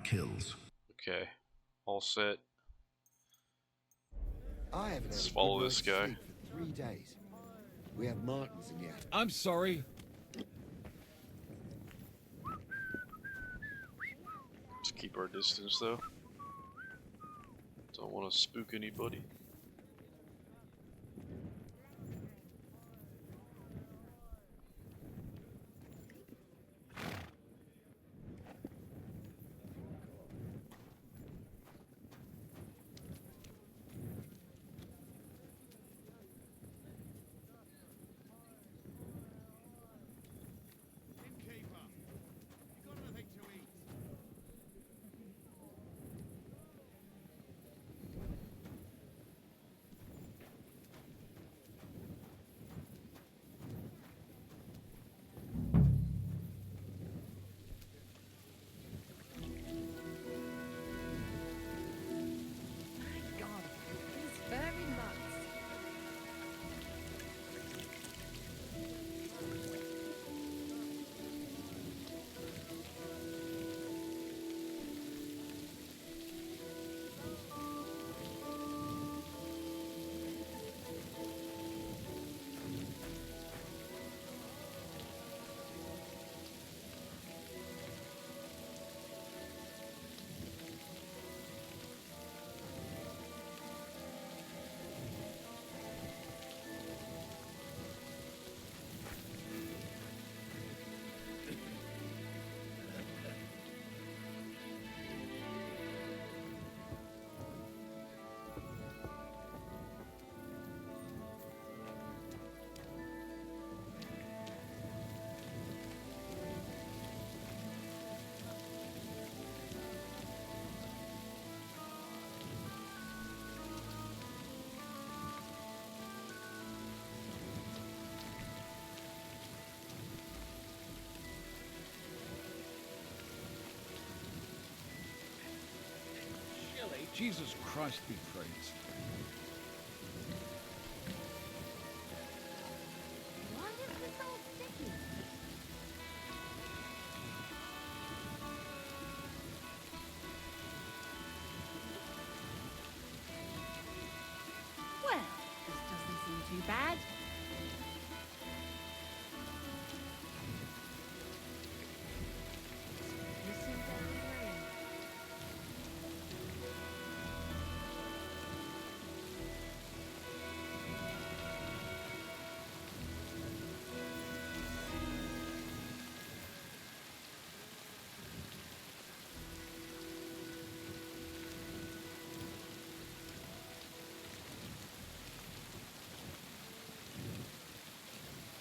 kills. Okay, all set. I haven't Let's had a follow good this night's guy. sleep for 3 days. We have Martins in the attic. I'm sorry. Just keep our distance though. Don't want to spook anybody. Jesus Christ be praised. Why is this all sticky? Well, this doesn't seem too bad. Listen to the rain.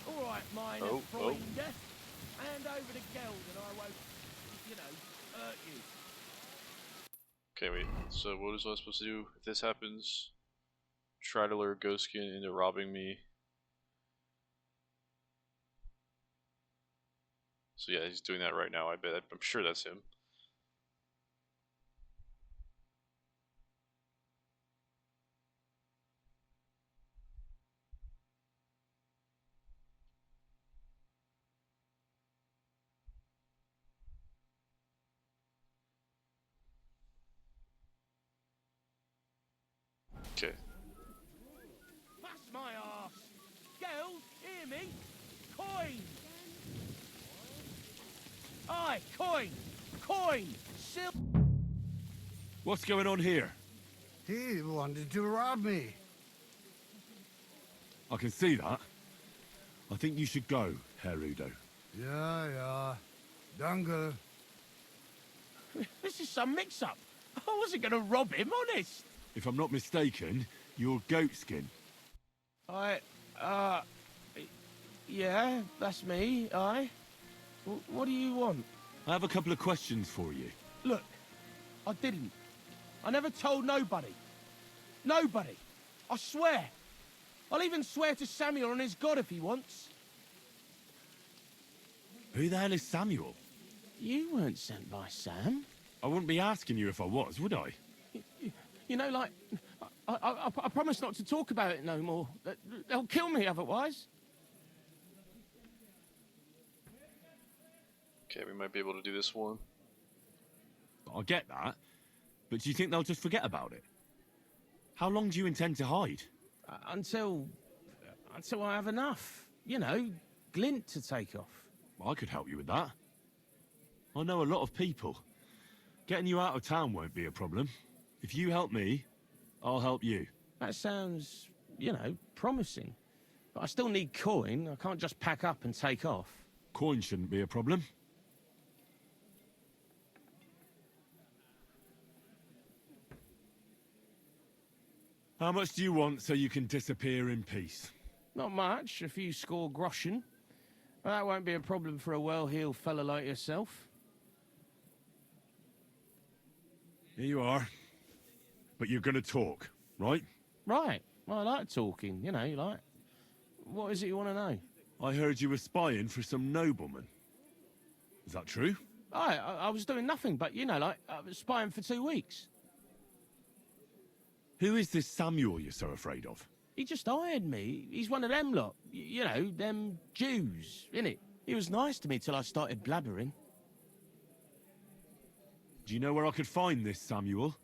All right, mine, Oh, Freunde. Hand over the geld and I won't, you know, hurt you. Okay, wait. So what is I supposed to do if this happens? Try to lure Ghostskin into robbing me. So yeah, he's doing that right now. I bet. I'm sure that's him. Okay. That's my arse. Geld, hear me? Coin. Aye, coin. Coin. Silver. What's going on here? He wanted to rob me. I can see that. I think you should go, Herr Udo. Yeah. Danke. This is some mix-up. I wasn't going to rob him, honest. If I'm not mistaken, you're Goatskin. Yeah, that's me, aye. What do you want? I have a couple of questions for you. Look, I didn't. I never told nobody. Nobody. I swear. I'll even swear to Samuel and his God if he wants. Who the hell is Samuel? You weren't sent by Sam. I wouldn't be asking you if I was, would I? You know, like, I promise not to talk about it no more. They'll kill me otherwise. Okay, we might be able to do this one. I get that, but do you think they'll just forget about it? How long do you intend to hide? Until I have enough. You know, glint to take off. I could help you with that. I know a lot of people. Getting you out of town won't be a problem. If you help me, I'll help you. That sounds, you know, promising. But I still need coin. I can't just pack up and take off. Coin shouldn't be a problem. How much do you want so you can disappear in peace? Not much, a few score groschen. But that won't be a problem for a well-heeled fella like yourself. Here you are. But you're gonna talk, right? Right. Well, I like talking, you know, like... What is it you want to know? I heard you were spying for some nobleman. Is that true? I was doing nothing but, you know, like, I was spying for 2 weeks. Who is this Samuel you're so afraid of? He just hired me. He's one of them lot. You know, them Jews, innit? He was nice to me till I started blabbering. Do you know where I could find this Samuel?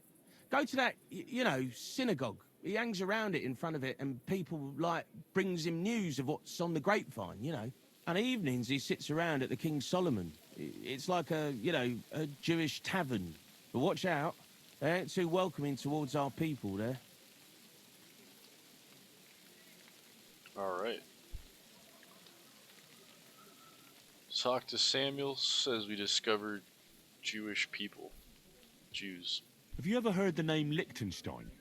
Go to that, you know, synagogue. He hangs around it in front of it and people, like, brings him news of what's on the grapevine, you know. And evenings he sits around at the King Solomon. It's like a, you know, a Jewish tavern. But watch out. They ain't too welcoming towards our people there. Alright. Talk to Samuel, says we discovered Jewish people. Jews. Have you ever heard the name Liechtenstein?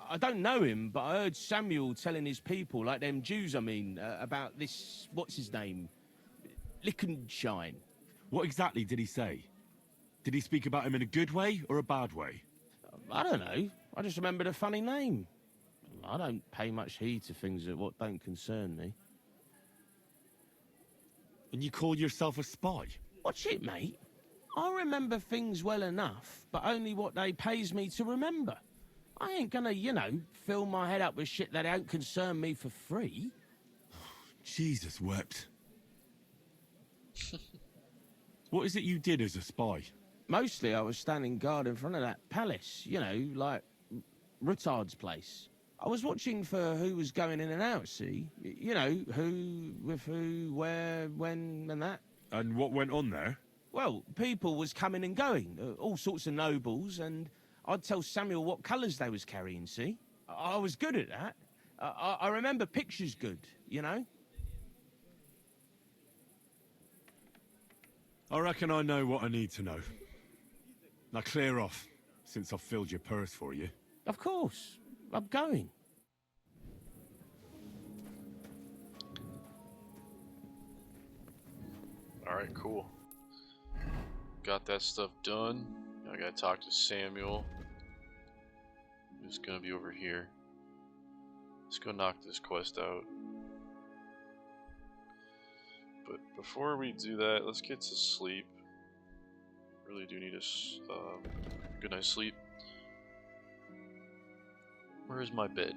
I don't know him, but I heard Samuel telling his people, like them Jews, I mean, about this, what's his name? Liechtenstein. What exactly did he say? Did he speak about him in a good way or a bad way? I don't know. I just remembered a funny name. I don't pay much heed to things that what don't concern me. And you call yourself a spy? Watch it, mate. I remember things well enough, but only what they pays me to remember. I ain't gonna, you know, fill my head up with shit that don't concern me for free. Jesus wept. What is it you did as a spy? Mostly I was standing guard in front of that palace, you know, like Rutard's place. I was watching for who was going in and out, see? You know, who, with who, where, when, and that. And what went on there? Well, people was coming and going, all sorts of nobles, and I'd tell Samuel what colours they was carrying, see? I was good at that. I remember pictures good, you know? I reckon I know what I need to know. Now clear off, since I've filled your purse for you. Of course. I'm going. Alright, cool. Got that stuff done. Now I gotta talk to Samuel. Who's gonna be over here. Let's go knock this quest out. But before we do that, let's get to sleep. Really do need a good night's sleep. Where is my bed?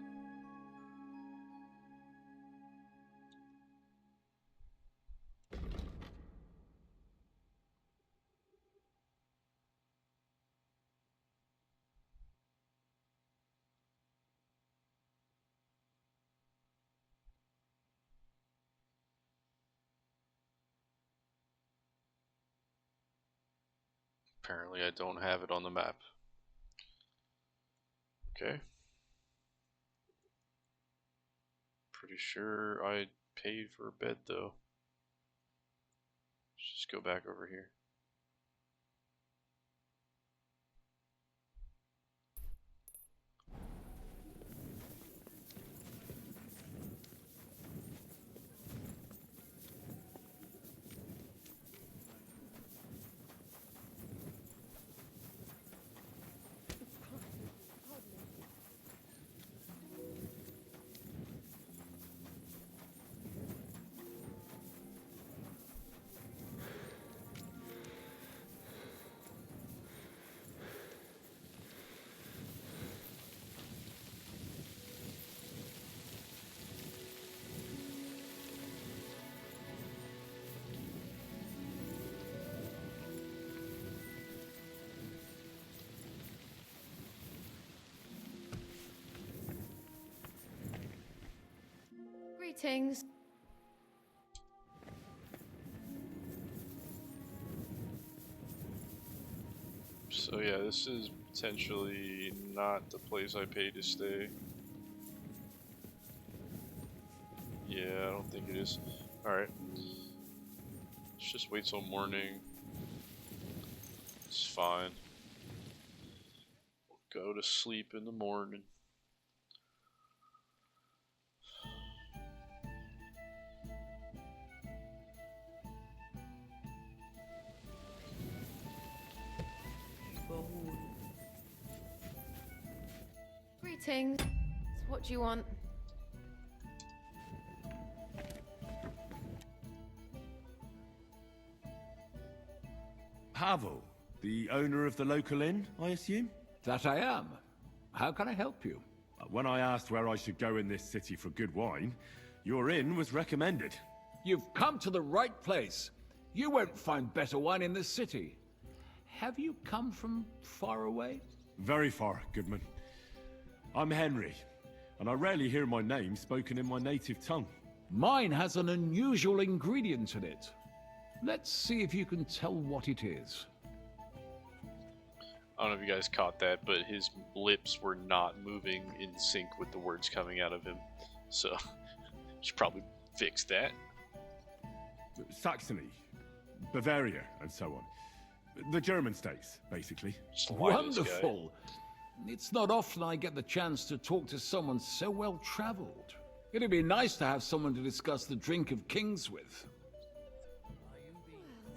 Apparently I don't have it on the map. Okay. Pretty sure I paid for a bed though. Let's just go back over here. Greetings. So yeah, this is potentially not the place I paid to stay. Yeah, I don't think it is. Alright. Let's just wait till morning. It's fine. We'll go to sleep in the morning. Greetings. What do you want? Pavel, the owner of the local inn, I assume? That I am. How can I help you? When I asked where I should go in this city for good wine, your inn was recommended. You've come to the right place. You won't find better wine in this city. Have you come from far away? Very far, Goodman. I'm Henry, and I rarely hear my name spoken in my native tongue. Mine has an unusual ingredient in it. Let's see if you can tell what it is. I don't know if you guys caught that, but his lips were not moving in sync with the words coming out of him. So, should probably fix that. Saxony, Bavaria, and so on. The German states, basically. Just lie to this guy. Wonderful. It's not often I get the chance to talk to someone so well traveled. It'd be nice to have someone to discuss the drink of kings with.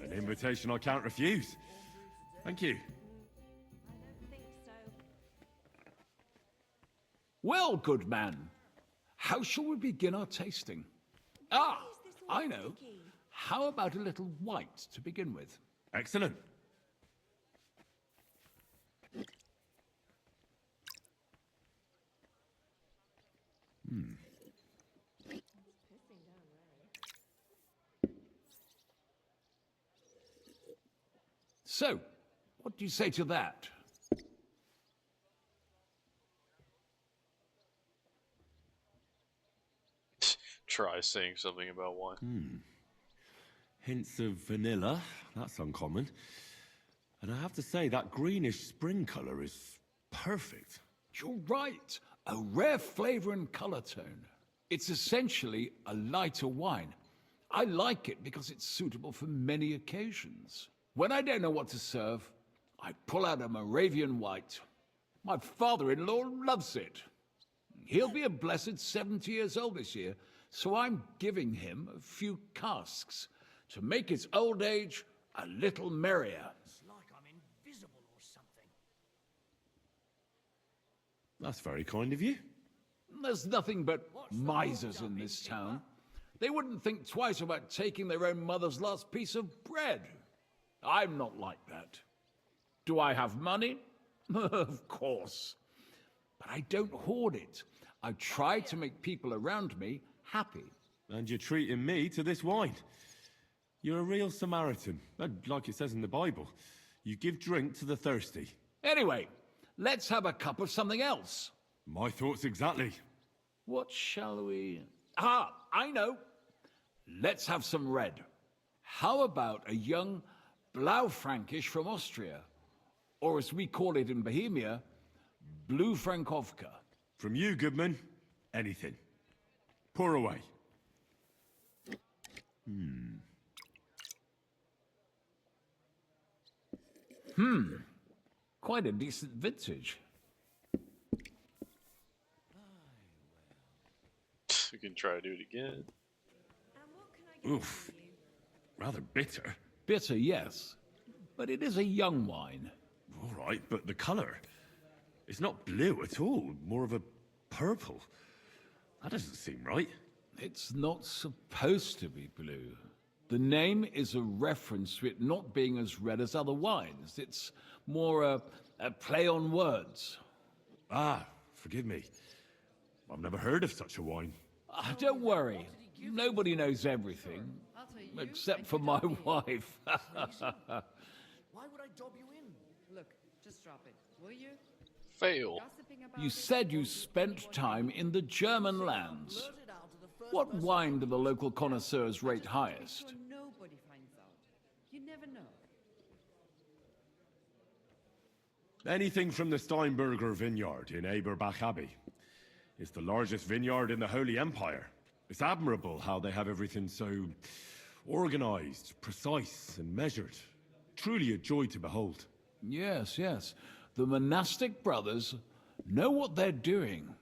An invitation I can't refuse. Thank you. Well, good man, how shall we begin our tasting? Ah, I know. How about a little white to begin with? Excellent. So, what do you say to that? Try saying something about wine. Hints of vanilla, that's uncommon. And I have to say, that greenish spring color is perfect. You're right. A rare flavor and color tone. It's essentially a lighter wine. I like it because it's suitable for many occasions. When I don't know what to serve, I pull out a Moravian white. My father-in-law loves it. He'll be a blessed 70 years old this year, so I'm giving him a few casks to make his old age a little merrier. It's like I'm invisible or something. That's very kind of you. There's nothing but misers in this town. They wouldn't think twice about taking their own mother's last piece of bread. I'm not like that. Do I have money? Of course. But I don't hoard it. I try to make people around me happy. And you're treating me to this wine. You're a real Samaritan, like it says in the Bible. You give drink to the thirsty. Anyway, let's have a cup of something else. My thoughts exactly. What shall we... Ah, I know. Let's have some red. How about a young Blaufränkisch from Austria? Or as we call it in Bohemia, Blue Frankovka. From you, Goodman, anything. Pour away. Quite a decent vintage. We can try to do it again. And what can I get Oof. for you? Rather bitter. Bitter, yes. But it is a young wine. All right, but the color. It's not blue at all, more of a purple. That doesn't seem right. It's not supposed to be blue. The name is a reference to it not being as red as other wines. It's more a play on words. Ah, forgive me. I've never heard of such a wine. Don't worry. Nobody knows everything. Except for my wife. Why would I dob you in? Look, just drop it, will you? Fail. Gossiping about You it said you won't spent time in the German lands. Blurt it out to the What wine do the local connoisseurs rate highest? Sure nobody finds out. You never know. Anything from the Steinberger vineyard in Eberbach Abbey. It's the largest vineyard in the Holy Empire. It's admirable how they have everything so organized, precise, and measured. Truly a joy to behold. Yes, yes. The monastic brothers know what they're doing.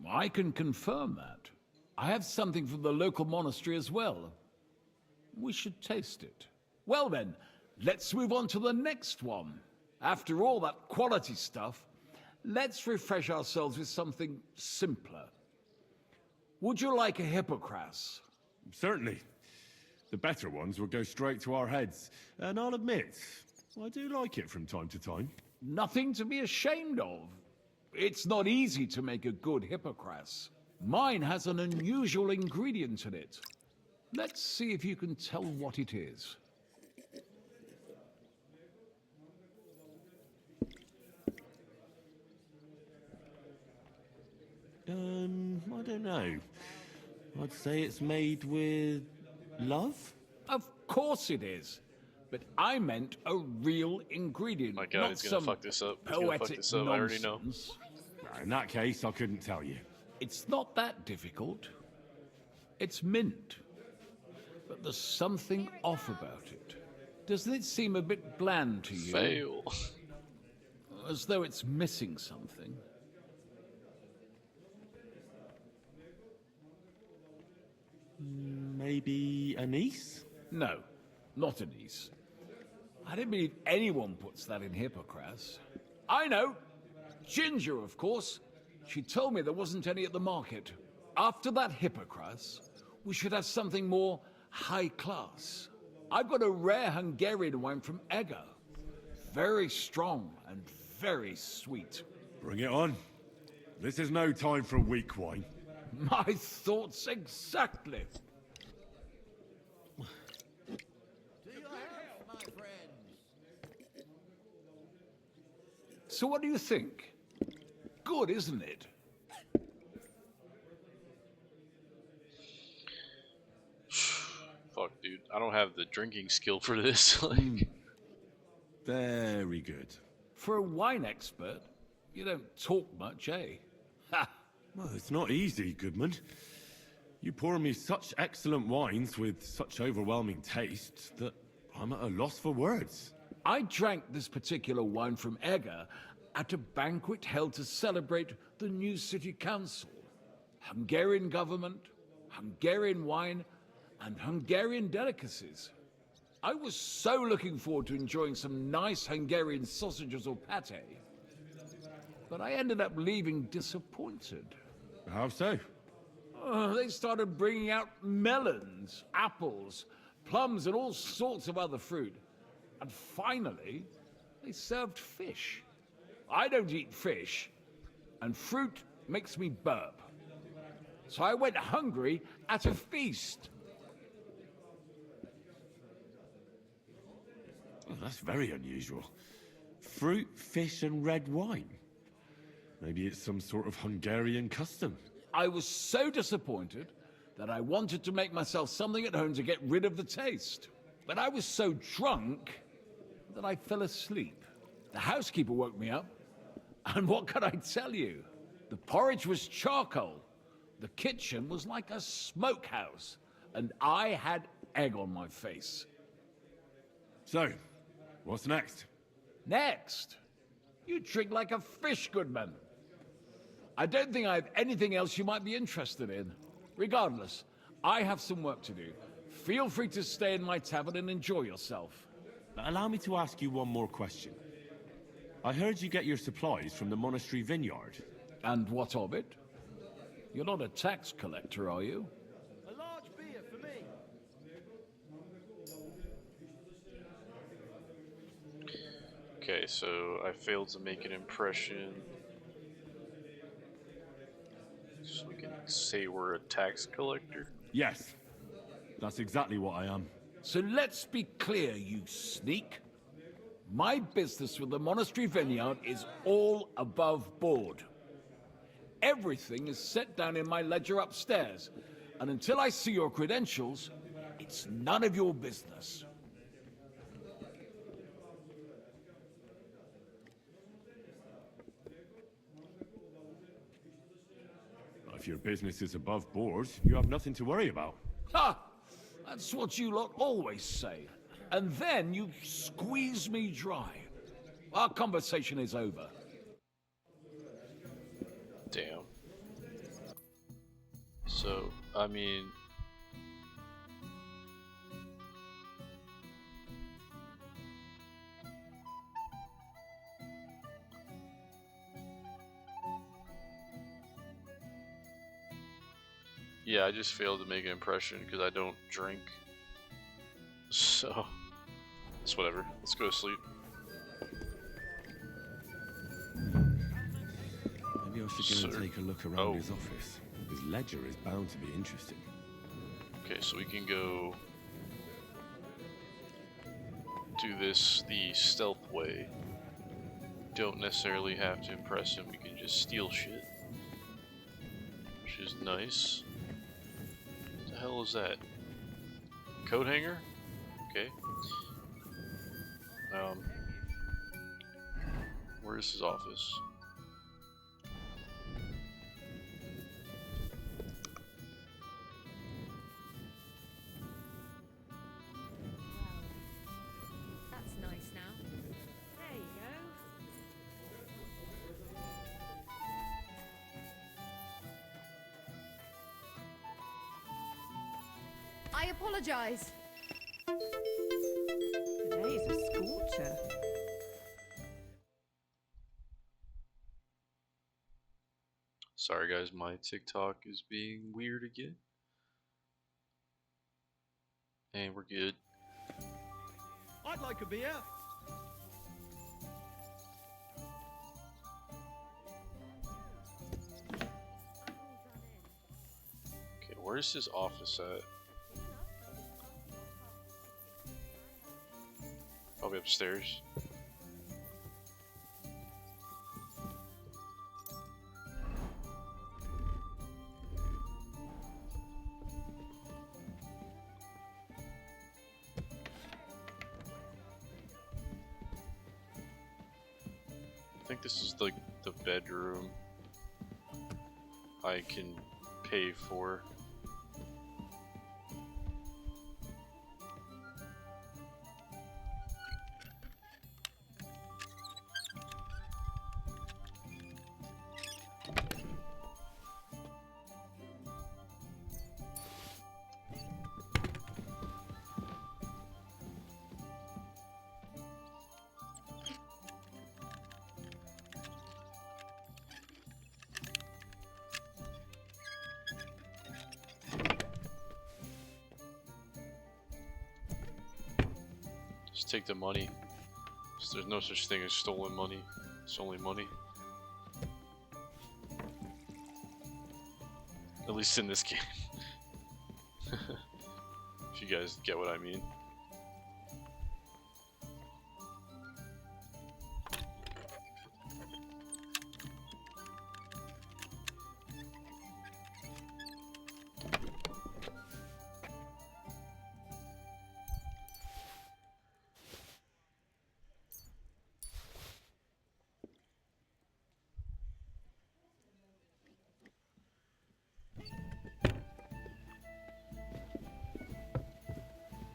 I can confirm that. I have something from the local monastery as well. We should taste it. Well then, let's move on to the next one. After all that quality stuff, let's refresh ourselves with something simpler. Would you like a Hippocras? Certainly. The better ones will go straight to our heads. And I'll admit, I do like it from time to time. Nothing to be ashamed of. It's not easy to make a good Hippocras. Mine has an unusual ingredient in it. Let's see if you can tell what it is. I don't know. I'd say it's made with love? Of course it is. But I meant a real ingredient, My God, not he's gonna some fuck this up. He's gonna fuck poetic this up. I already know. nonsense. In that case, I couldn't tell you. It's not that difficult. It's mint. But there's something off about it. Doesn't it seem a bit bland to you? Fail. As though it's missing something. Maybe anise? No, not anise. I don't believe anyone puts that in Hippocras. I know. Ginger, of course. She told me there wasn't any at the market. After that Hippocras, we should have something more high class. I've got a rare Hungarian wine from Eger. Very strong and very sweet. Bring it on. This is no time for weak wine. My thoughts exactly. So what do you think? Good, isn't it? Fuck, dude. I don't have the drinking skill for this. Like, Very good. For a wine expert, you don't talk much, eh? Ha! Well, it's not easy, Goodman. You pour me such excellent wines with such overwhelming taste that I'm at a loss for words. I drank this particular wine from Eger at a banquet held to celebrate the new city council. Hungarian government, Hungarian wine, and Hungarian delicacies. I was so looking forward to enjoying some nice Hungarian sausages or pate. But I ended up leaving disappointed. How so? They started bringing out melons, apples, plums, and all sorts of other fruit. And finally, they served fish. I don't eat fish, and fruit makes me burp. So I went hungry at a feast. Well, that's very unusual. Fruit, fish, and red wine. Maybe it's some sort of Hungarian custom. I was so disappointed that I wanted to make myself something at home to get rid of the taste. But I was so drunk that I fell asleep. The housekeeper woke me up, and what could I tell you? The porridge was charcoal. The kitchen was like a smokehouse, and I had egg on my face. So, what's next? Next, you drink like a fish, Goodman. I don't think I have anything else you might be interested in. Regardless, I have some work to do. Feel free to stay in my tavern and enjoy yourself. Allow me to ask you one more question. I heard you get your supplies from the monastery vineyard. And what of it? You're not a tax collector, are you? A large beer for me. okay, so I failed to make an impression. So we can say we're a tax collector. Yes, that's exactly what I am. So let's be clear, you sneak. My business with the monastery vineyard is all above board. Everything is set down in my ledger upstairs, And until I see your credentials, it's none of your business. If your business is above board, you have nothing to worry about. Ha! That's what you lot always say. And then you squeeze me dry. Our conversation is over. Damn. So, I mean... Yeah, I just failed to make an impression because I don't drink. So, it's whatever. Let's go to sleep. Maybe I should go and Sir. take a look around his office. His ledger is bound to be interesting. Okay, so we can go do this the stealth way. Don't necessarily have to impress him, we can just steal shit. Which is nice. What the hell is that? Coat hanger? Okay. Where's his office? That's nice now. There you go. I apologize. Today's a scorcher. Sorry guys, my TikTok is being weird again. And we're good. I'd like a beer. Okay, where's his office at? Probably upstairs. I think this is like the bedroom I can pay for. Just take the money. There's no such thing as stolen money. It's only money. At least in this game. If you guys get what I mean.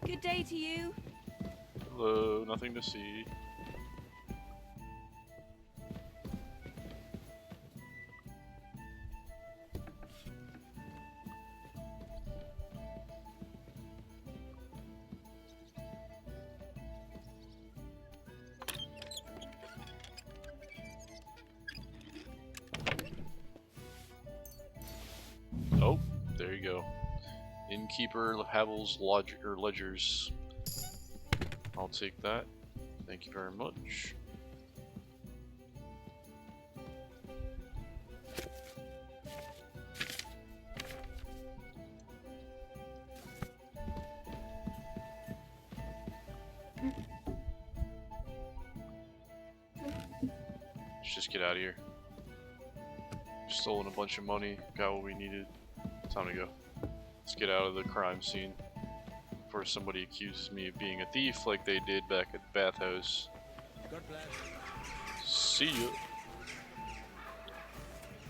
Good day to you. Hello, nothing to see. Oh, there you go. Innkeeper Havel's ledgers. I'll take that. Thank you very much. Let's just get out of here. Stolen a bunch of money, got what we needed. Time to go. Let's get out of the crime scene before somebody accuses me of being a thief like they did back at the bathhouse. God bless. See ya.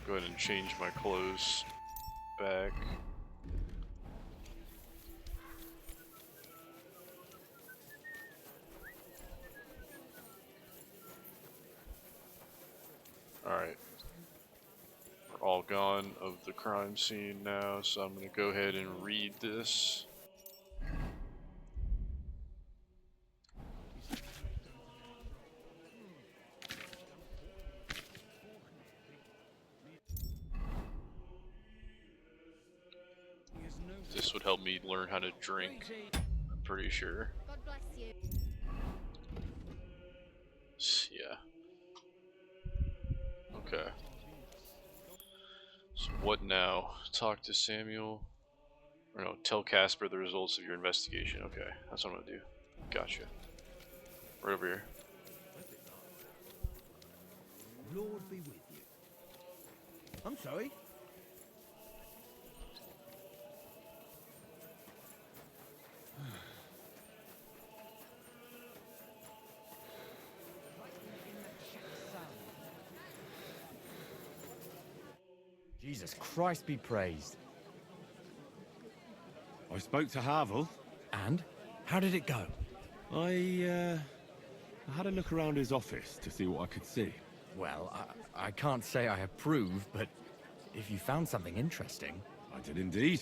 Go ahead and change my clothes back. Alright. We're all gone of the crime scene now, so I'm going to go ahead and read this. This would help me learn how to drink, I'm pretty sure. God bless you. Yeah. Okay. So what now? Talk to Samuel. Or no, tell Casper the results of your investigation. Okay, that's what I'm gonna do. Gotcha. Right over here. Lord be with you. I'm sorry. Jesus Christ be praised. I spoke to Havel. And? How did it go? I had a look around his office to see what I could see. Well, I can't say I approve, but if you found something interesting... I did indeed.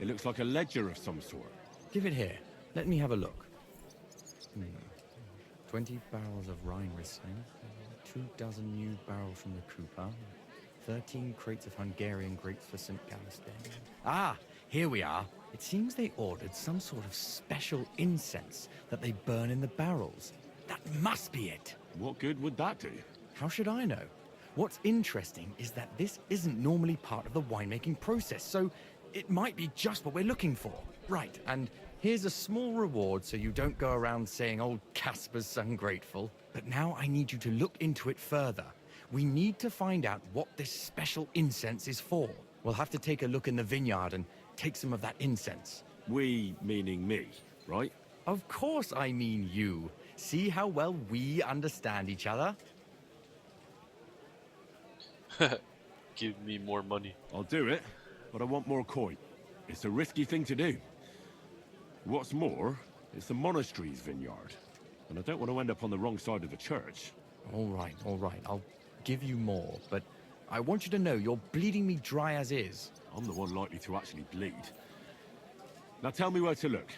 It looks like a ledger of some sort. Give it here. Let me have a look. 20 barrels of Rhine Riesling, 24 new barrels from the Cooper, 13 crates of Hungarian grapes for St. Gallen. Ah, here we are. It seems they ordered some sort of special incense that they burn in the barrels. That must be it. What good would that do? How should I know? What's interesting is that this isn't normally part of the winemaking process, so it might be just what we're looking for. Right, and here's a small reward so you don't go around saying old Casper's ungrateful. But now I need you to look into it further. We need to find out what this special incense is for. We'll have to take a look in the vineyard and take some of that incense. We, meaning me, right? Of course I mean you. See how well we understand each other? Give me more money. I'll do it, but I want more coin. It's a risky thing to do. What's more, it's the monastery's vineyard, and I don't want to end up on the wrong side of the church. All right. I'll give you more, but I want you to know you're bleeding me dry as is. I'm the one likely to actually bleed. Now tell me where to look.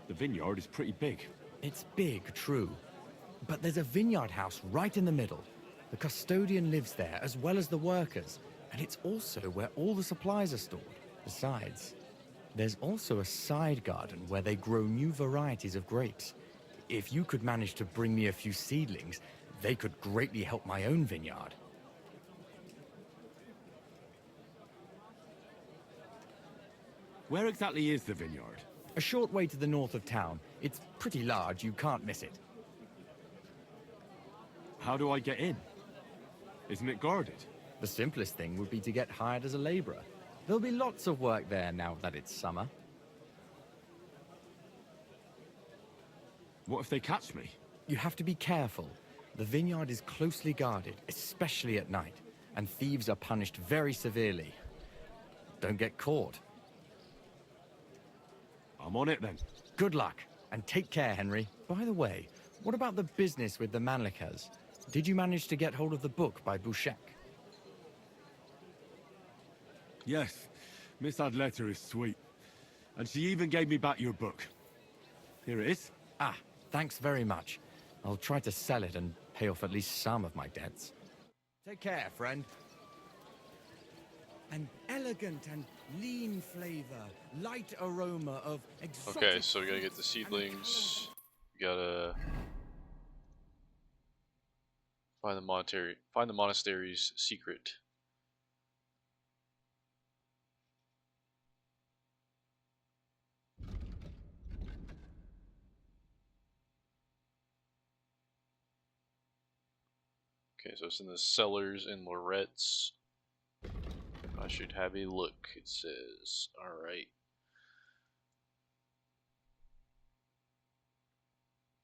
The vineyard is pretty big. It's big, true. But there's a vineyard house right in the middle. The custodian lives there, as well as the workers. And it's also where all the supplies are stored. Besides, there's also a side garden where they grow new varieties of grapes. If you could manage to bring me a few seedlings, they could greatly help my own vineyard. Where exactly is the vineyard? A short way to the north of town. It's pretty large, you can't miss it. How do I get in? Isn't it guarded? The simplest thing would be to get hired as a laborer. There'll be lots of work there now that it's summer. What if they catch me? You have to be careful. The vineyard is closely guarded, especially at night, and thieves are punished very severely. Don't get caught. I'm on it then. Good luck, and take care, Henry. By the way, what about the business with the Manlikas? Did you manage to get hold of the book by Bouchek? Yes, Miss Adletter is sweet. And she even gave me back your book. Here it is. Ah, thanks very much. I'll try to sell it and pay off at least some of my debts. Take care, friend. An elegant and lean flavor, light aroma of exotic... Okay, so we gotta get the seedlings. We gotta find the monastery's secret. Okay, so it's in the cellars in Loretz. I should have a look, it says. Alright.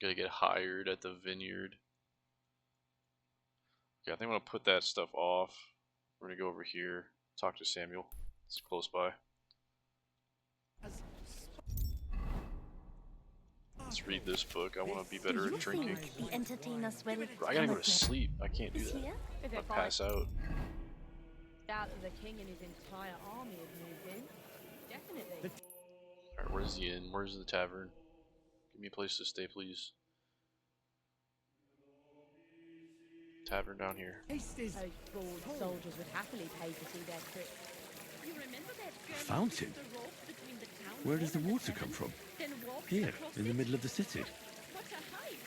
Gotta get hired at the vineyard. Okay, I think I'm gonna put that stuff off. We're gonna go over here, talk to Samuel. It's close by. Let's read this book. I want to be better at drinking. The entertainers will I gotta go to sleep. I can't do that. here? I pass out. Doubt that the king and his entire army have moved in. Definitely. Alright, where's the inn? Where's the tavern? Give me a place to stay, please. Tavern down here. Those bored soldiers would happily pay to see their trip. You remember that Fountain? Where does the water come from? Here, in the middle of the city. What a height!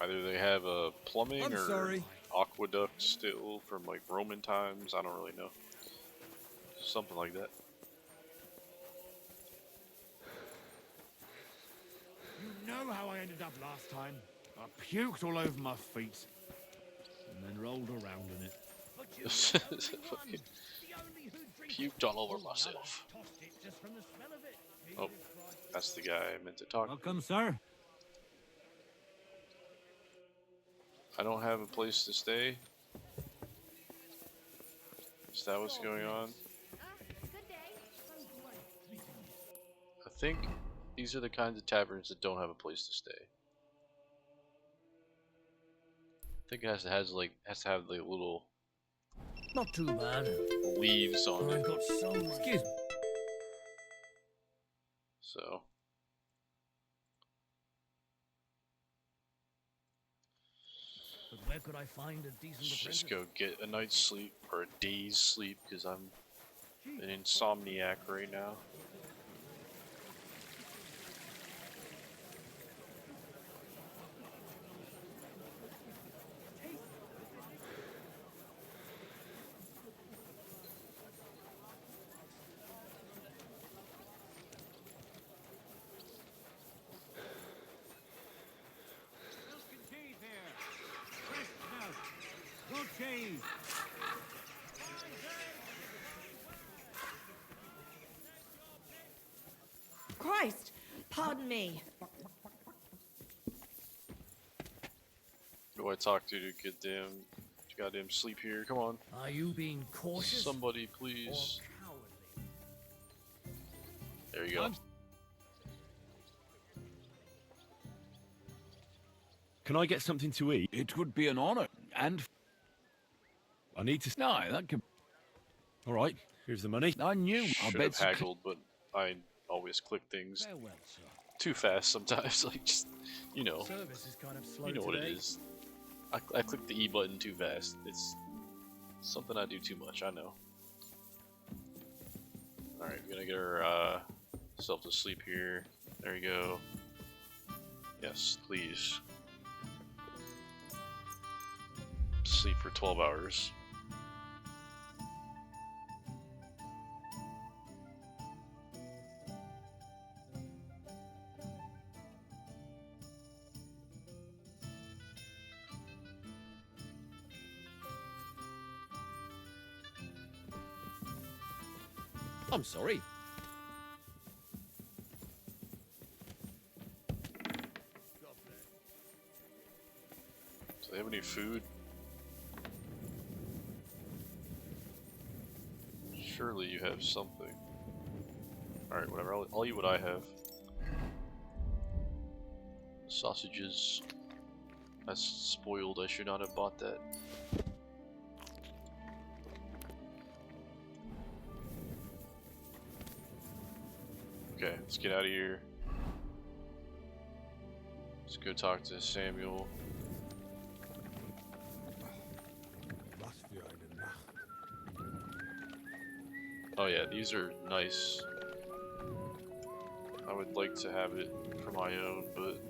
Either they have a plumbing I'm or sorry. aqueduct still from like Roman times. I don't really know. Something like that. You know how I ended up last time? I puked all over my feet and then rolled around in it. Fucking puked all over myself. Oh, that's the guy I meant to talk to. Welcome, sir. I don't have a place to stay. Is that what's going on? I think these are the kinds of taverns that don't have a place to stay. I think it has to have like little Not too bad. leaves on I've it. got so much. Excuse me. So But where could I find a decent let's just apprentice? go get a night's sleep or a day's sleep because I'm an insomniac right now. Christ! Pardon me. Who do I talk to get goddamn sleep here? Come on. Are you being cautious? Somebody, or please. cowardly? There you go. Can I get something to eat? It would be an honor, and I need to... no, that could. All right, here's the money. I knew. I Should bet. have haggled, but I always click things Farewell, sir. too fast sometimes. Like just, you know, Service is kind of slow you know what it today. is. I click the E button too fast. It's something I do too much. I know. All right, we're gonna get our self to sleep here. There you go. Yes, please. Sleep for 12 hours. I'm sorry. Do they have any food? Surely you have something. Alright, whatever. I'll eat what I have. Sausages. That's spoiled. I should not have bought that. Okay, let's get out of here. Let's go talk to Samuel. Oh yeah, these are nice. I would like to have it for my own, but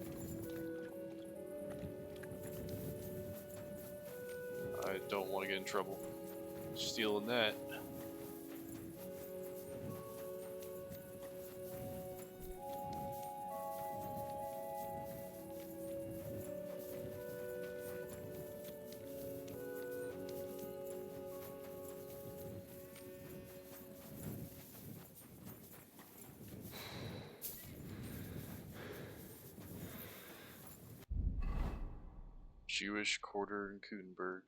I don't want to get in trouble stealing that. Jewish quarter in Kudenberg.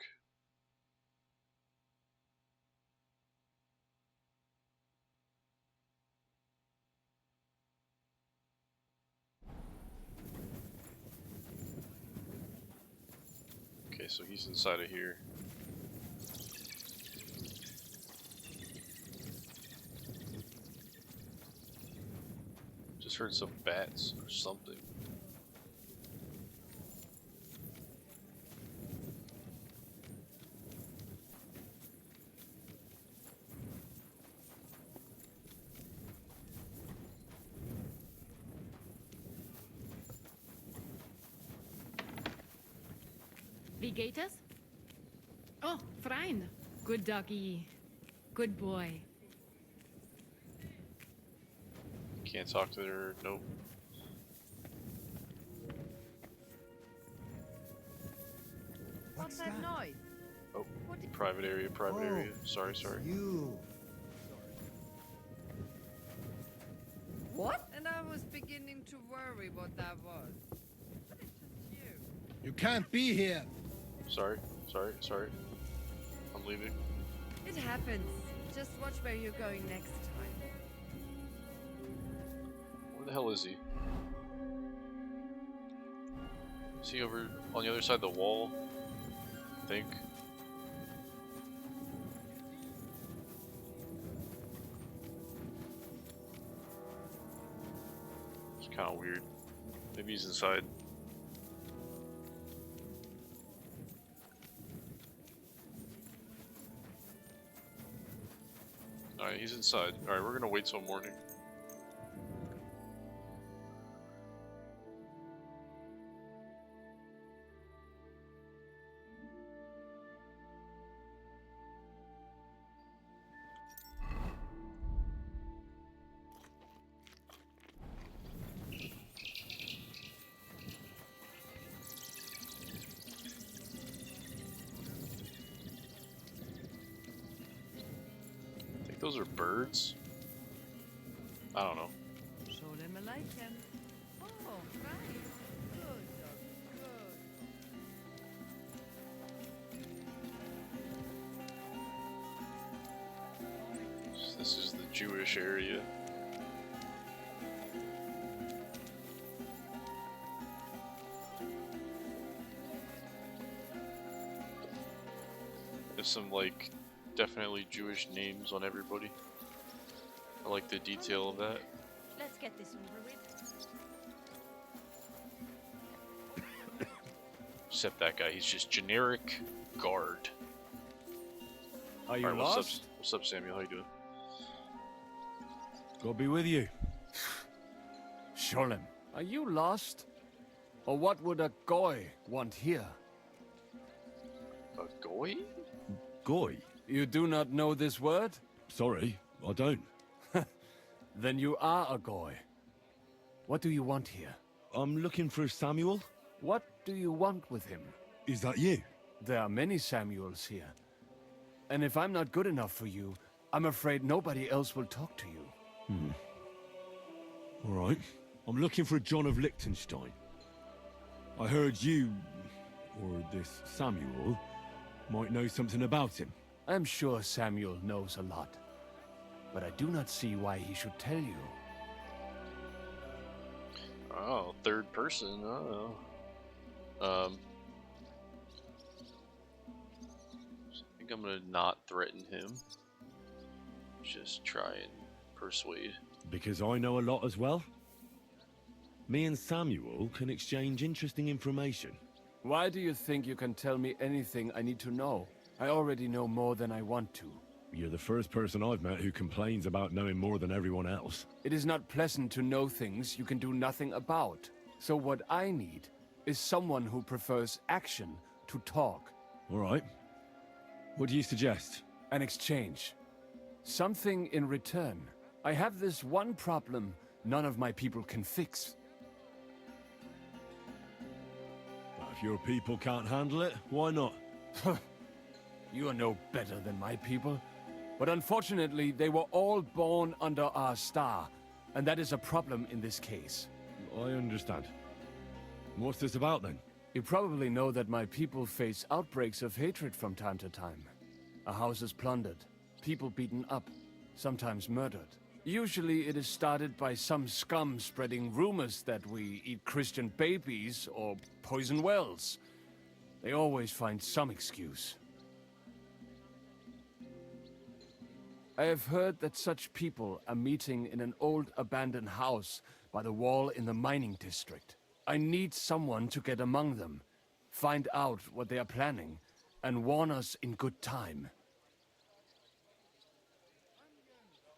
Okay, so he's inside of here. Just heard some bats or something. Wie geht es? Oh, Freien. Good doggy. Good boy. Can't talk to her. Nope. What's that noise? Oh, private area, private area. Sorry, sorry. You. What? And I was beginning to worry what that was. But it's just you. You can't be here. Sorry, sorry, sorry. I'm leaving. It happens. Just watch where you're going next time. Where the hell is he? Is he over on the other side of the wall? I think. It's kind of weird. Maybe he's inside. Alright, he's inside. Alright, we're gonna wait till morning. I think those are birds. I don't know. Sholem Aleichem. Oh, right. Good dog. Good. This is the Jewish area. There's some like definitely Jewish names on everybody. I like the detail of that. Let's get this over with. Except that guy, he's just generic guard. Are you Alright, lost? What's up, Samuel? How you doing? God be with you. Sholem, are you lost? Or what would a goy want here? A goy? Goy? You do not know this word? Sorry, I don't. Then you are a goy. What do you want here? I'm looking for Samuel. What do you want with him? Is that you? There are many Samuels here. And if I'm not good enough for you, I'm afraid nobody else will talk to you. All right. I'm looking for John of Liechtenstein. I heard you, or this Samuel, might know something about him. I'm sure Samuel knows a lot. But I do not see why he should tell you. Oh, third person. Oh. I think I'm gonna not threaten him. Just try and persuade. Because I know a lot as well. Me and Samuel can exchange interesting information. Why do you think you can tell me anything I need to know? I already know more than I want to. You're the first person I've met who complains about knowing more than everyone else. It is not pleasant to know things you can do nothing about. So what I need is someone who prefers action to talk. All right. What do you suggest? An exchange. Something in return. I have this one problem none of my people can fix. If your people can't handle it, why not? You are no better than my people. But unfortunately, they were all born under our star. And that is a problem in this case. I understand. What's this about then? You probably know that my people face outbreaks of hatred from time to time. A house is plundered, people beaten up, sometimes murdered. Usually it is started by some scum spreading rumors that we eat Christian babies or poison wells. They always find some excuse. I have heard that such people are meeting in an old abandoned house by the wall in the mining district. I need someone to get among them, find out what they are planning, and warn us in good time.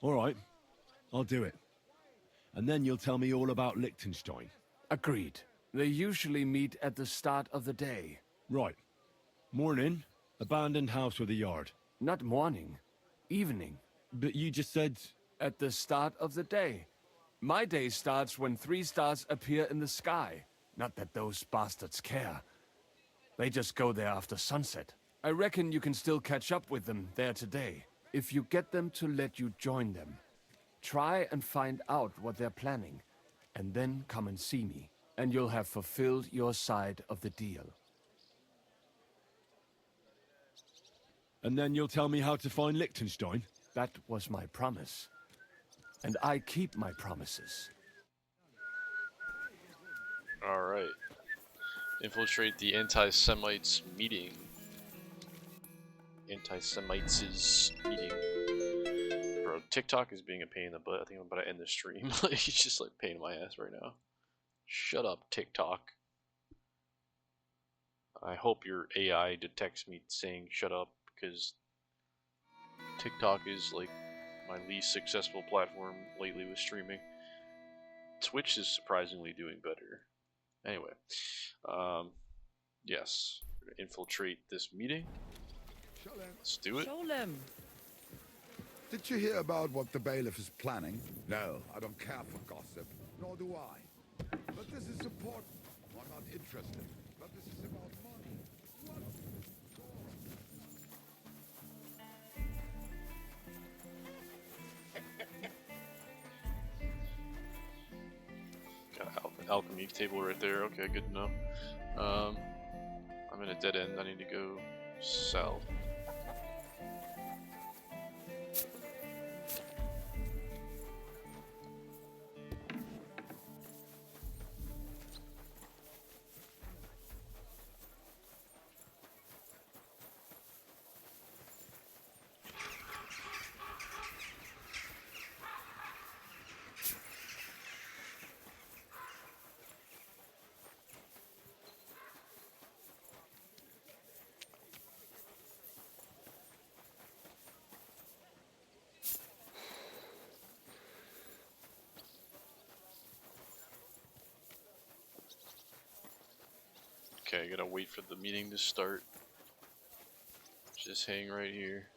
All right, I'll do it. And then you'll tell me all about Liechtenstein. Agreed. They usually meet at the start of the day. Right. Morning, abandoned house with a yard. Not morning, evening. But you just said... At the start of the day. My day starts when 3 stars appear in the sky. Not that those bastards care. They just go there after sunset. I reckon you can still catch up with them there today, if you get them to let you join them. Try and find out what they're planning, and then come and see me, and you'll have fulfilled your side of the deal. And then you'll tell me how to find Liechtenstein? That was my promise. And I keep my promises. Alright. Infiltrate the anti-Semites meeting. Anti-Semites' meeting. Bro, TikTok is being a pain in the butt. I think I'm about to end the stream. He's just like pain in my ass right now. Shut up, TikTok. I hope your AI detects me saying shut up, because TikTok is like my least successful platform lately with streaming. Twitch is surprisingly doing better. Anyway, yes, we're gonna infiltrate this meeting. Let's do it. Sholem. Did you hear about what the bailiff is planning? No, I don't care for gossip, nor do I. But this is important. I'm not interested, but this is about money. Got an alchemy table right there. Okay, good to know. I'm in a dead end. I need to go south. Okay, I gotta wait for the meeting to start. Just hang right here.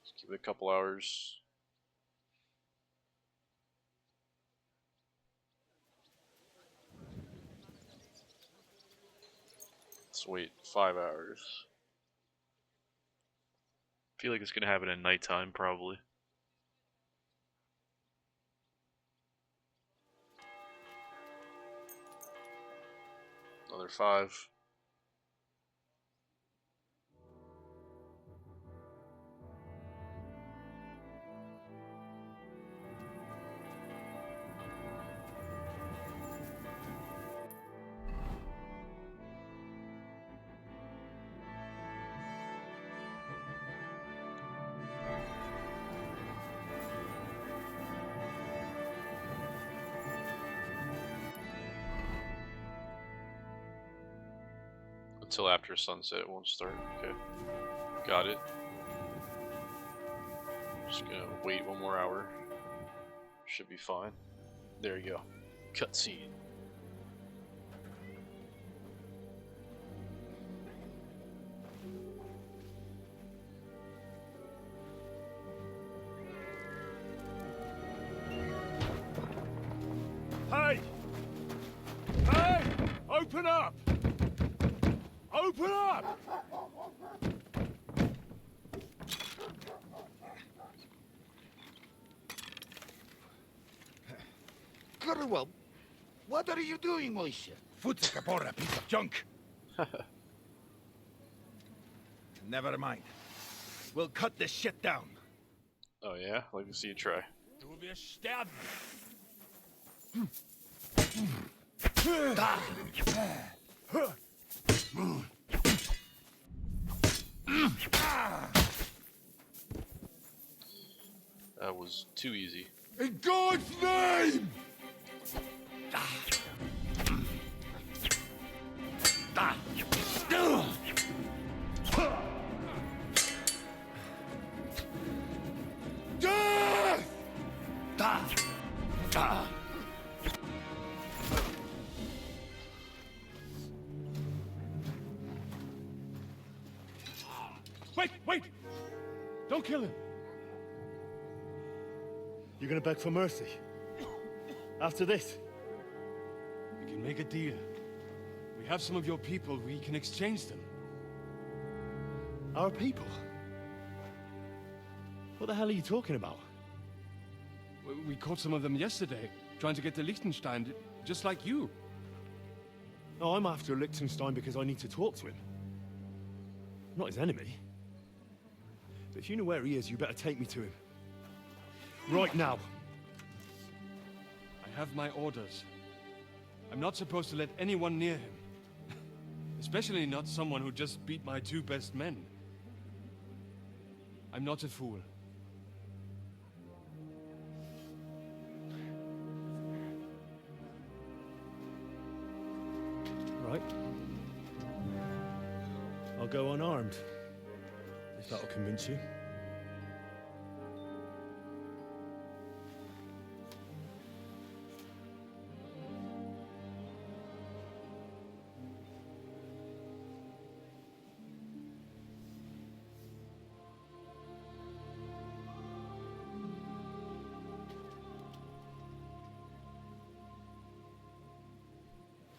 Just give it a couple hours. Let's wait 5 hours. I feel like it's gonna happen at nighttime, probably. Another 5. Until after sunset it won't start. Okay. Got it. Just gonna wait 1 more hour. Should be fine. There you go. Cutscene. Hey! Hey! Open up! Open up! Very well. What are you doing, Moishe? Futzikapora, piece of junk. Never mind. We'll cut this shit down. Oh yeah? Like to see you try. Du wirst sterben. That was too easy. In God's name! Wait, wait! Don't kill him! You're gonna beg for mercy? After this? We can make a deal. We have some of your people, we can exchange them. Our people? What the hell are you talking about? We caught some of them yesterday, trying to get to Liechtenstein, just like you. No, I'm after Liechtenstein because I need to talk to him. I'm not his enemy. But if you know where he is, you better take me to him. Right now. I have my orders. I'm not supposed to let anyone near him. Especially not someone who just beat my 2 best men. I'm not a fool. Right. I'll go unarmed. If that'll convince you.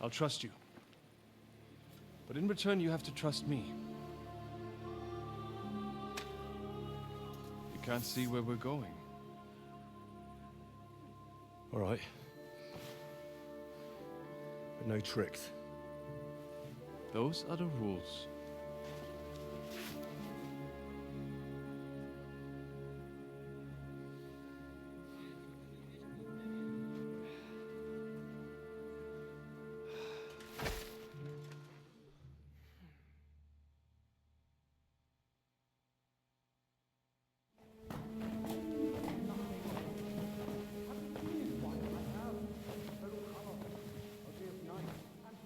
I'll trust you. But in return, you have to trust me. You can't see where we're going. All right. But no tricks. Those are the rules.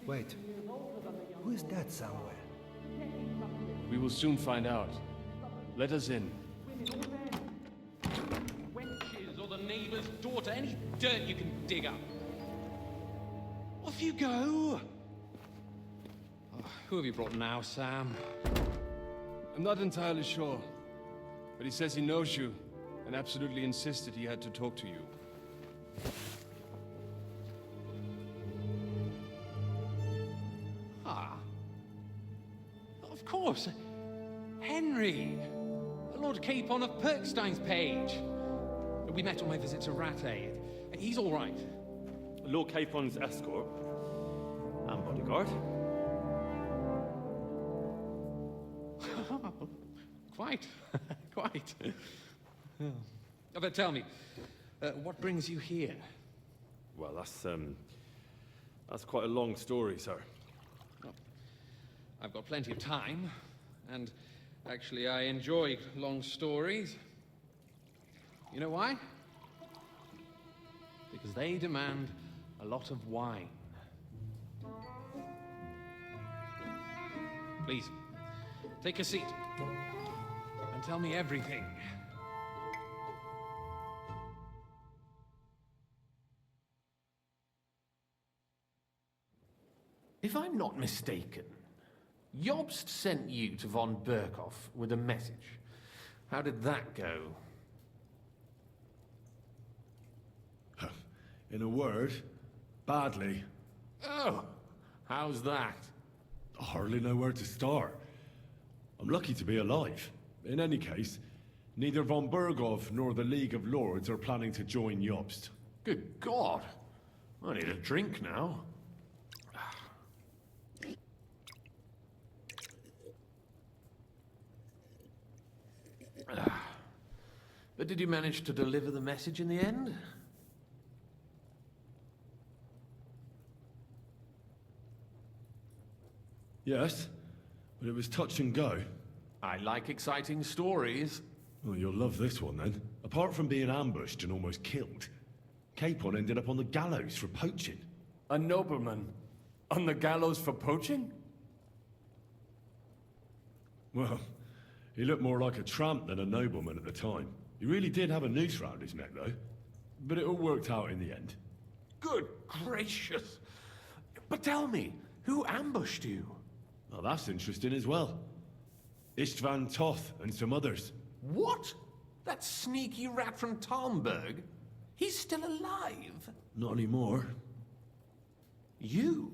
Wait. Who is that somewhere? We will soon find out. Let us in. Wenches or the neighbor's daughter, any dirt you can dig up. Off you go! Oh, who have you brought now, Sam? I'm not entirely sure. But he says he knows you, and absolutely insisted he had to talk to you. Of course. Henry. Lord Capon of Perkstein's page. We met on my visit to Rattay. He's all right. Lord Capon's escort. And bodyguard. Quite. Quite. But tell me, what brings you here? Well, that's quite a long story, sir. Well, I've got plenty of time, and actually I enjoy long stories. You know why? Because they demand a lot of wine. Please, take a seat and tell me everything. If I'm not mistaken, Jobst sent you to von Berkhoff with a message. How did that go? In a word, badly. Oh, how's that? I hardly know where to start. I'm lucky to be alive. In any case, neither von Berghoff nor the League of Lords are planning to join Jobst. Good God! I need a drink now. But did you manage to deliver the message in the end? Yes, but it was touch and go. I like exciting stories. Well, you'll love this one then. Apart from being ambushed and almost killed, Capon ended up on the gallows for poaching. A nobleman on the gallows for poaching? Well, he looked more like a tramp than a nobleman at the time. He really did have a noose round his neck, though. But it all worked out in the end. Good gracious! But tell me, who ambushed you? Well, that's interesting as well. Istvan Toth and some others. What? That sneaky rat from Talmberg? He's still alive? Not anymore. You?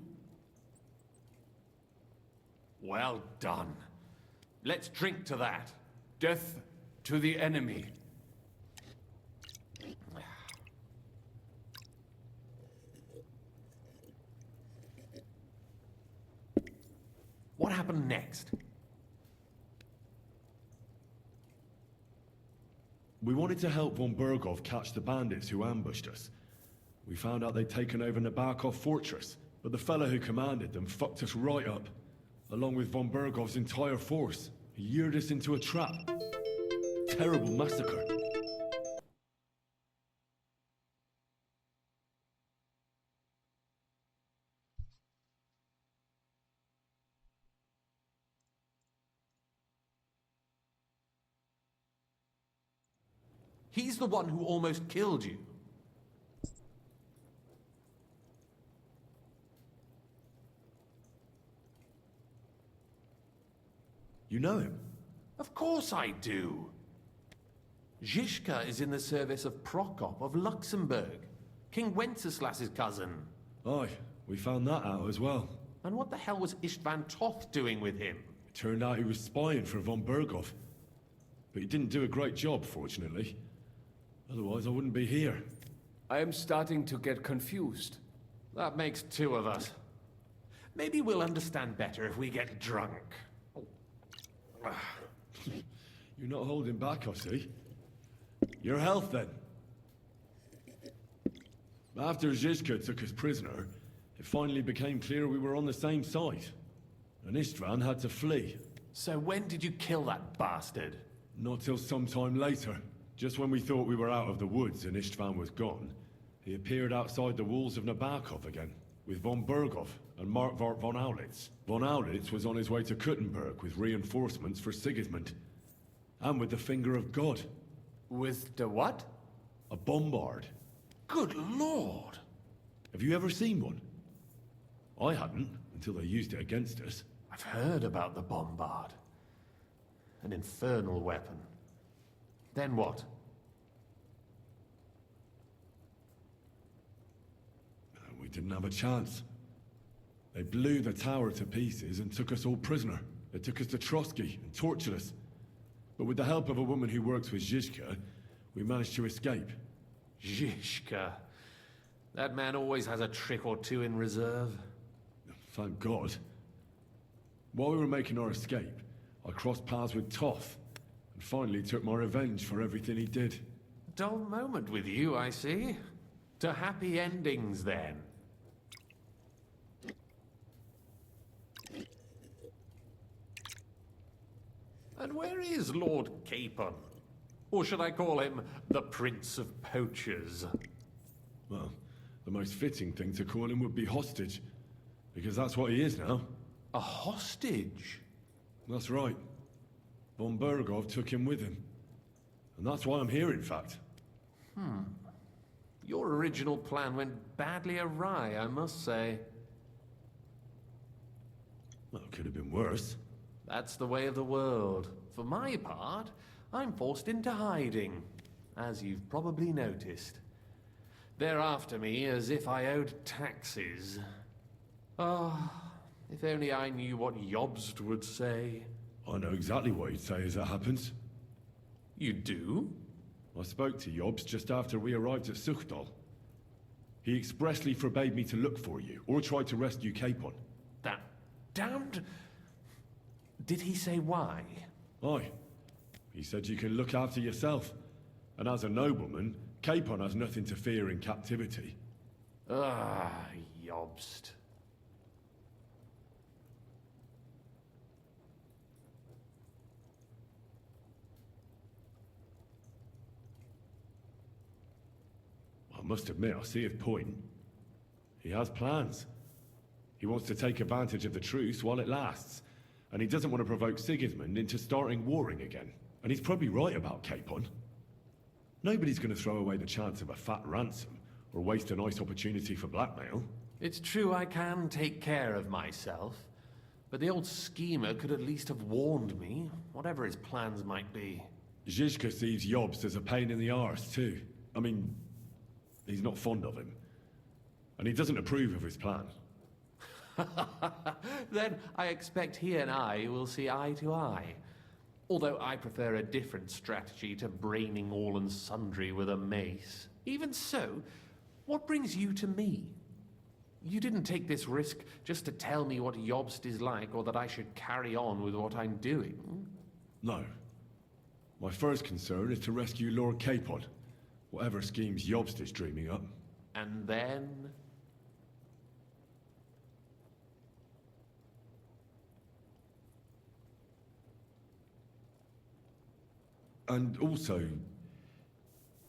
Well done. Let's drink to that. Death to the enemy. What happened next? We wanted to help von Berghoff catch the bandits who ambushed us. We found out they'd taken over Nabokov Fortress, but the fellow who commanded them fucked us right up, along with von Berghoff's entire force. He lured us into a trap. Terrible massacre. He's the one who almost killed you. You know him? Of course I do. Zhishka is in the service of Prokop of Luxembourg, King Wenceslas's cousin. Aye, we found that out as well. And what the hell was Istvan Toth doing with him? It turned out he was spying for von Berghoff. But he didn't do a great job, fortunately. Otherwise, I wouldn't be here. I am starting to get confused. That makes two of us. Maybe we'll understand better if we get drunk. You're not holding back, I see. Your health, then. After Zhizka took us prisoner, it finally became clear we were on the same side. And Istvan had to flee. So when did you kill that bastard? Not till some time later. Just when we thought we were out of the woods and Istvan was gone, he appeared outside the walls of Nabokov again, with von Berghoff and Markvart von Aulitz. Von Aulitz was on his way to Kuttenberg with reinforcements for Sigismund. And with the finger of God. With the what? A bombard. Good lord! Have you ever seen one? I hadn't, until they used it against us. I've heard about the bombard. An infernal weapon. Then what? We didn't have a chance. They blew the tower to pieces and took us all prisoner. They took us to Trotsky and tortured us. But with the help of a woman who works with Zhizka, we managed to escape. Zhishka. That man always has a trick or two in reserve. Thank God. While we were making our escape, I crossed paths with Toth, and finally took my revenge for everything he did. Dull moment with you, I see. To happy endings, then. And where is Lord Capon? Or should I call him the Prince of Poachers? Well, the most fitting thing to call him would be hostage, because that's what he is now. A hostage? That's right. Von Berghoff took him with him. And that's why I'm here, in fact. Your original plan went badly awry, I must say. Well, it could have been worse. That's the way of the world. For my part, I'm forced into hiding, as you've probably noticed. They're after me as if I owed taxes. If only I knew what Jobst would say. I know exactly what he'd say as it happens. You do? I spoke to Jobst just after we arrived at Suchdal. He expressly forbade me to look for you, or try to rescue Capon. That damned... Did he say why? Aye. He said you can look after yourself. And as a nobleman, Capon has nothing to fear in captivity. Ah, Jobst. I must admit, I see his point. He has plans. He wants to take advantage of the truce while it lasts. And he doesn't want to provoke Sigismund into starting warring again. And he's probably right about Capon. Nobody's going to throw away the chance of a fat ransom, or waste a nice opportunity for blackmail. It's true I can take care of myself, but the old schemer could at least have warned me, whatever his plans might be. Zizka sees Jobst as a pain in the arse, too. I mean, he's not fond of him. And he doesn't approve of his plan. Then I expect he and I will see eye to eye. Although I prefer a different strategy to braining all and sundry with a mace. Even so, what brings you to me? You didn't take this risk just to tell me what Jobst is like, or that I should carry on with what I'm doing. No. My first concern is to rescue Lord Capon, whatever schemes Jobst is dreaming up. And then... And also,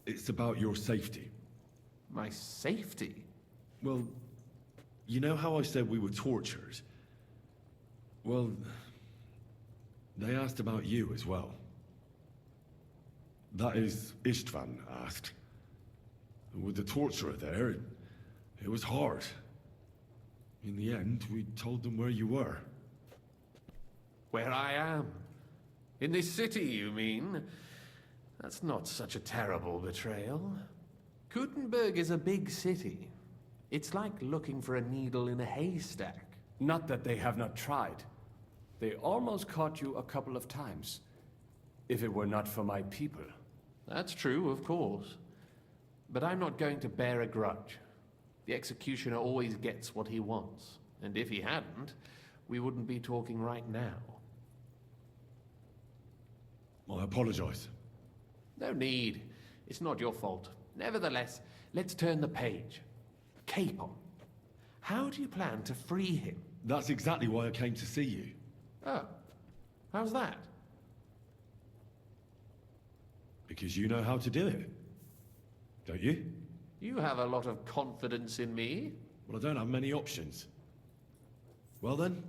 it's about your safety. My safety? Well, you know how I said we were tortured? Well, they asked about you as well. That is, Istvan asked. And with the torturer there, it was hard. In the end, we told them where you were. Where I am? In this city, you mean? That's not such a terrible betrayal. Gutenberg is a big city. It's like looking for a needle in a haystack. Not that they have not tried. They almost caught you a couple of times. If it were not for my people. That's true, of course. But I'm not going to bear a grudge. The executioner always gets what he wants. And if he hadn't, we wouldn't be talking right now. I apologize. No need. It's not your fault. Nevertheless, let's turn the page. Capon. How do you plan to free him? That's exactly why I came to see you. Oh. How's that? Because you know how to do it. Don't you? You have a lot of confidence in me. Well, I don't have many options. Well then,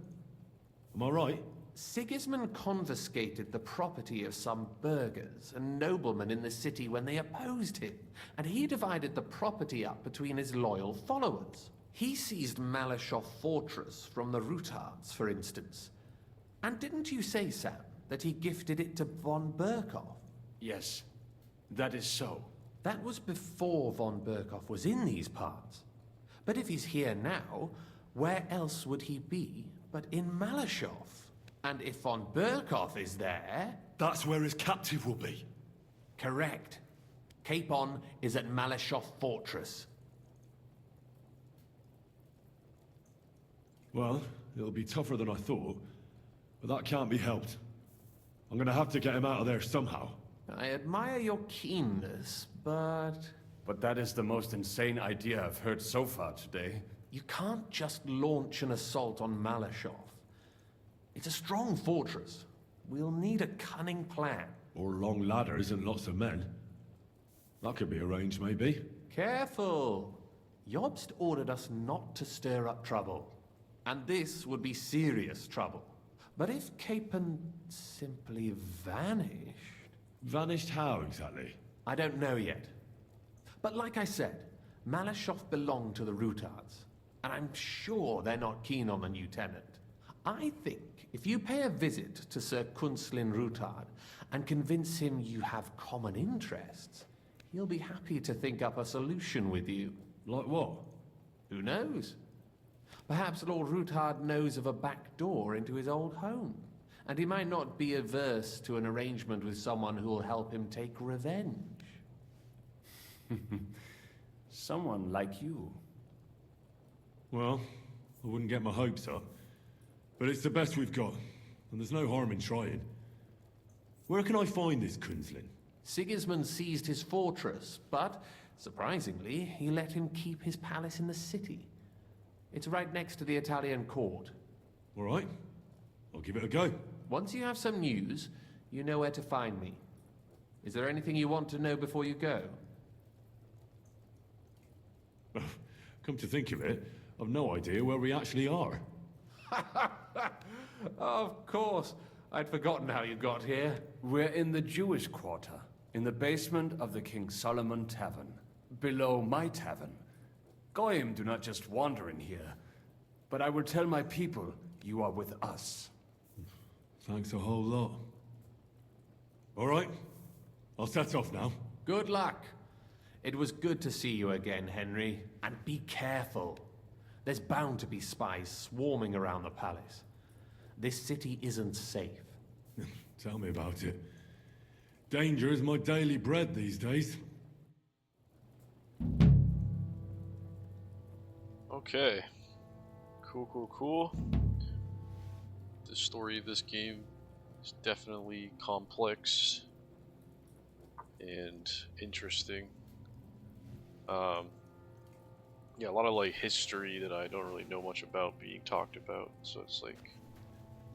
am I right? Sigismund confiscated the property of some burghers and noblemen in the city when they opposed him, and he divided the property up between his loyal followers. He seized Malashov Fortress from the Rutards, for instance. And didn't you say, Sam, that he gifted it to von Berkhoff? Yes, that is so. That was before von Berkhoff was in these parts. But if he's here now, where else would he be but in Malashov? And if von Berkhoff is there... That's where his captive will be. Correct. Capon is at Malashov Fortress. Well, it'll be tougher than I thought, but that can't be helped. I'm gonna have to get him out of there somehow. I admire your keenness, but... But that is the most insane idea I've heard so far today. You can't just launch an assault on Malashov. It's a strong fortress. We'll need a cunning plan. Or long ladders and lots of men. That could be arranged, maybe. Careful! Jobst ordered us not to stir up trouble. And this would be serious trouble. But if Capon simply vanished... Vanished how, exactly? I don't know yet. But like I said, Malashov belonged to the Rutards. And I'm sure they're not keen on the new tenant. I think if you pay a visit to Sir Kunslin Rutard and convince him you have common interests, he'll be happy to think up a solution with you. Like what? Who knows? Perhaps Lord Rutard knows of a back door into his old home, and he might not be averse to an arrangement with someone who will help him take revenge. Someone like you. Well, I wouldn't get my hopes up. But it's the best we've got, and there's no harm in trying. Where can I find this Kunzlin? Sigismund seized his fortress, but, surprisingly, he let him keep his palace in the city. It's right next to the Italian court. All right. I'll give it a go. Once you have some news, you know where to find me. Is there anything you want to know before you go? Come to think of it, I've no idea where we actually are. Of course. I'd forgotten how you got here. We're in the Jewish quarter, in the basement of the King Solomon Tavern, below my tavern. Goyim do not just wander in here, but I will tell my people you are with us. Thanks a whole lot. All right, I'll set off now. Good luck. It was good to see you again, Henry. And be careful. There's bound to be spies swarming around the palace. This city isn't safe. Tell me about it. Danger is my daily bread these days. Okay. Cool. The story of this game is definitely complex and interesting. Yeah, a lot of like history that I don't really know much about being talked about, so it's like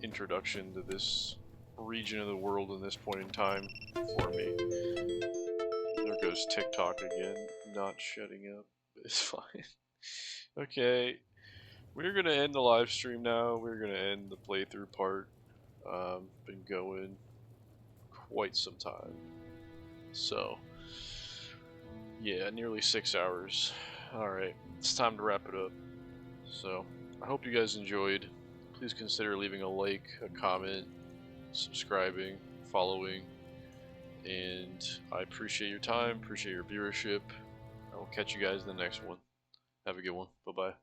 introduction to this region of the world in this point in time for me. There goes TikTok again, not shutting up. It's fine. Okay, we're gonna end the live stream now. We're gonna end the playthrough part. Been going quite some time, so yeah, nearly 6 hours. Alright, it's time to wrap it up. So, I hope you guys enjoyed. Please consider leaving a like, a comment, subscribing, following, and I appreciate your time, appreciate your viewership. I will catch you guys in the next one. Have a good one. Bye-bye.